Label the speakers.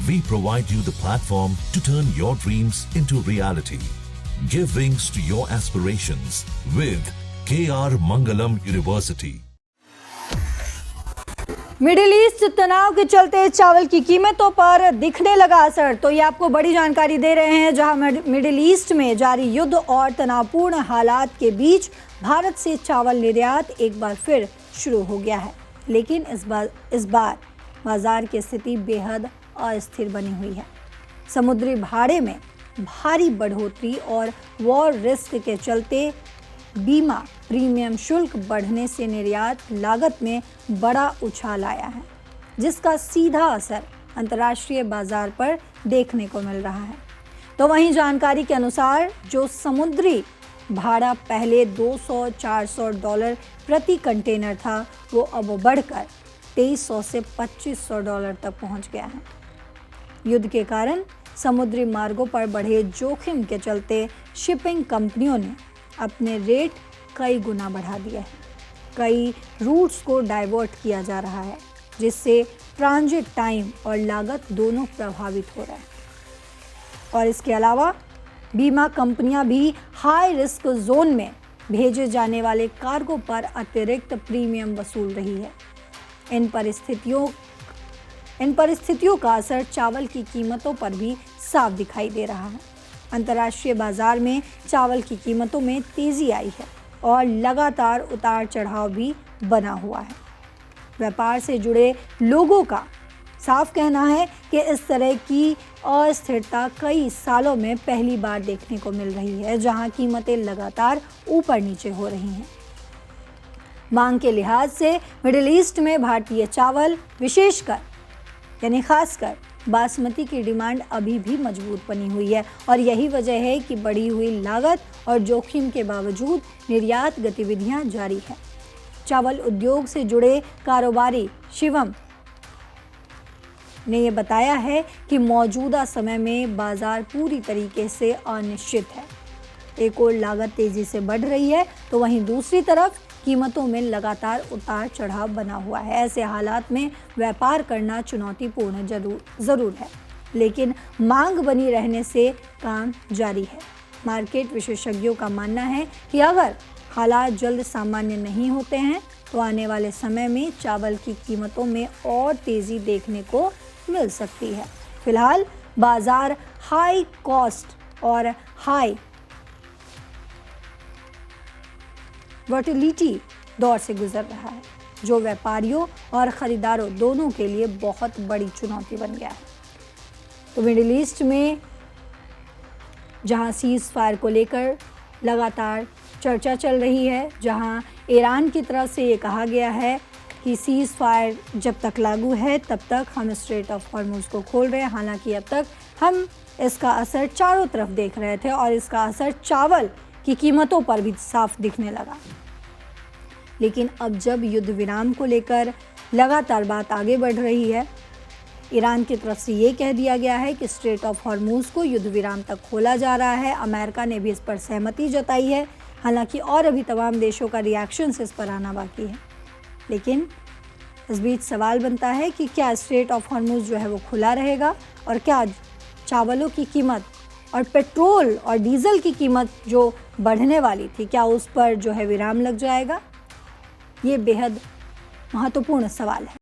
Speaker 1: We provide you the platform to turn your dreams into reality. Give wings to your aspirations with KR Mangalam University.
Speaker 2: Middle east तनाव के चलते चावल की कीमतों पर दिखने लगा असर। तो ये आपको बड़ी जानकारी दे रहे हैं, जहां मिडिल ईस्ट में जारी युद्ध और तनावपूर्ण हालात के बीच भारत से चावल निर्यात एक बार फिर शुरू हो गया है। लेकिन इस बार बाजार की स्थिति बेहद अस्थिर बनी हुई है। समुद्री भाड़े में भारी बढ़ोतरी और वॉर रिस्क के चलते बीमा प्रीमियम शुल्क बढ़ने से निर्यात लागत में बड़ा उछाल आया है, जिसका सीधा असर अंतर्राष्ट्रीय बाजार पर देखने को मिल रहा है। तो वहीं जानकारी के अनुसार जो समुद्री भाड़ा पहले $200-400 प्रति कंटेनर था, वो अब बढ़कर $2300 से $2500 तक पहुंच गया है। युद्ध के कारण समुद्री मार्गों पर बढ़े जोखिम के चलते शिपिंग कंपनियों ने अपने रेट कई गुना बढ़ा दिए हैं। कई रूट्स को डाइवर्ट किया जा रहा है, जिससे ट्रांजिट टाइम और लागत दोनों प्रभावित हो रहे हैं। और इसके अलावा बीमा कंपनियां भी हाई रिस्क जोन में भेजे जाने वाले कार्गो पर अतिरिक्त प्रीमियम वसूल रही है। इन परिस्थितियों का असर चावल की कीमतों पर भी साफ दिखाई दे रहा है। अंतर्राष्ट्रीय बाजार में चावल की कीमतों में तेजी आई है और लगातार उतार चढ़ाव भी बना हुआ है। व्यापार से जुड़े लोगों का साफ कहना है कि इस तरह की अस्थिरता कई सालों में पहली बार देखने को मिल रही है, जहां कीमतें लगातार ऊपर नीचे हो रही हैं। मांग के लिहाज से मिडिल ईस्ट में भारतीय चावल यानी खासकर बासमती की डिमांड अभी भी मजबूत बनी हुई है और यही वजह है कि बढ़ी हुई लागत और जोखिम के बावजूद निर्यात गतिविधियां जारी हैं। चावल उद्योग से जुड़े कारोबारी शिवम ने यह बताया है कि मौजूदा समय में बाजार पूरी तरीके से अनिश्चित है। एक ओर लागत तेजी से बढ़ रही है, तो वहीं दूसरी तरफ कीमतों में लगातार उतार चढ़ाव बना हुआ है। ऐसे हालात में व्यापार करना चुनौतीपूर्ण जरूर है, लेकिन मांग बनी रहने से काम जारी है। मार्केट विशेषज्ञों का मानना है कि अगर हालात जल्द सामान्य नहीं होते हैं, तो आने वाले समय में चावल की कीमतों में और तेजी देखने को मिल सकती है। फिलहाल बाजार हाई कॉस्ट और हाई वोलेटिलिटी दौर से गुजर रहा है, जो व्यापारियों और खरीदारों दोनों के लिए बहुत बड़ी चुनौती बन गया है। तो मिडिल ईस्ट में जहां सीज फायर को लेकर लगातार चर्चा चल रही है, जहां ईरान की तरफ से ये कहा गया है कि सीज फायर जब तक लागू है तब तक हम स्ट्रेट ऑफ हॉर्मुज़ को खोल रहे हैं। हालांकि अब तक हम इसका असर चारों तरफ देख रहे थे और इसका असर चावल की कीमतों पर भी साफ दिखने लगा। लेकिन अब जब युद्ध विराम को लेकर लगातार बात आगे बढ़ रही है, ईरान की तरफ से ये कह दिया गया है कि स्ट्रेट ऑफ हॉर्मुज़ को युद्ध विराम तक खोला जा रहा है। अमेरिका ने भी इस पर सहमति जताई है। हालांकि और अभी तमाम देशों का रिएक्शन इस पर आना बाकी है। लेकिन इस बीच सवाल बनता है कि क्या स्ट्रेट ऑफ हॉर्मुज़ जो है वो खुला रहेगा, और क्या चावलों की कीमत और पेट्रोल और डीजल की कीमत जो बढ़ने वाली थी, क्या उस पर जो है विराम लग जाएगा? ये बेहद महत्वपूर्ण सवाल है।